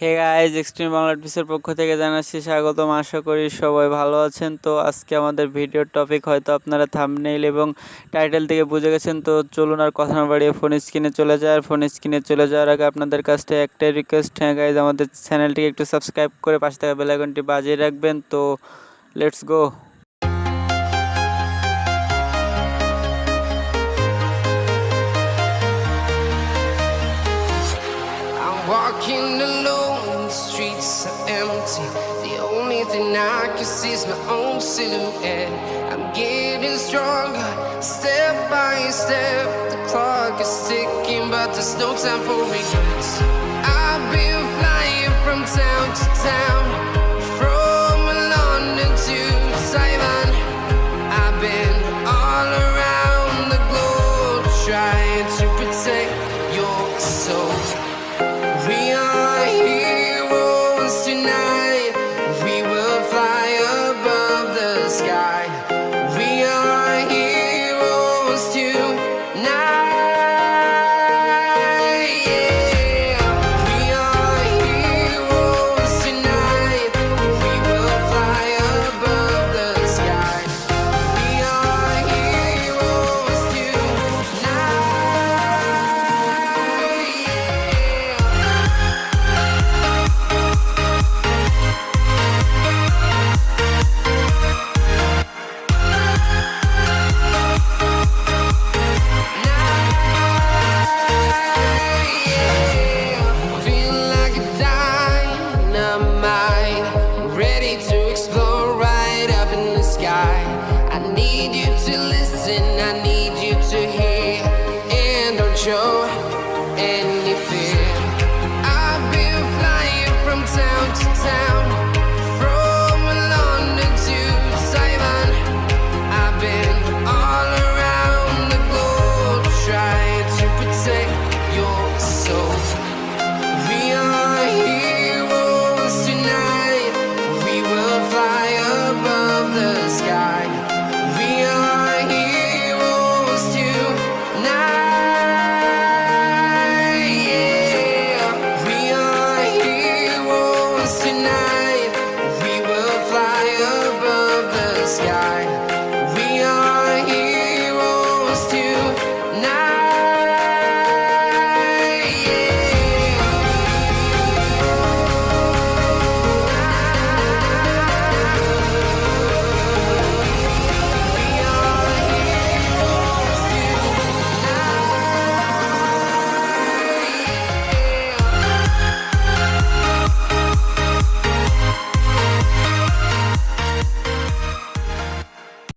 Hey guys extreme Bangla টিপসের পক্ষ থেকে জানাচ্ছি স্বাগতম। আশা করি সবাই ভালো আছেন। তো আজকে আমাদের ভিডিওর টপিক হয়তো আপনারা থাম্বনেইল এবং টাইটেল থেকে বুঝে গেছেন। তো চলুন আর কথা না বাড়িয়ে ফোন স্ক্রিনে চলে যায়। আর ফোন স্ক্রিনে চলে যাওয়ার আগে আপনাদের কাছ থেকে একটাই রিকোয়েস্ট, হ্যাঁ গাইজ আমাদের চ্যানেলটিকে একটু সাবস্ক্রাইব করে পাশে থাকা বেল আইকনটি বাজিয়ে রাখবেন। তো let's go. Walking alone, the streets are empty. The only thing I can see is my own silhouette. I'm getting stronger, step by step. The clock is ticking, but there's no time for regrets. I've been flying from town to town, from London to Taiwan. I've been all around the globe, trying to protect your soul. We are heroes tonight.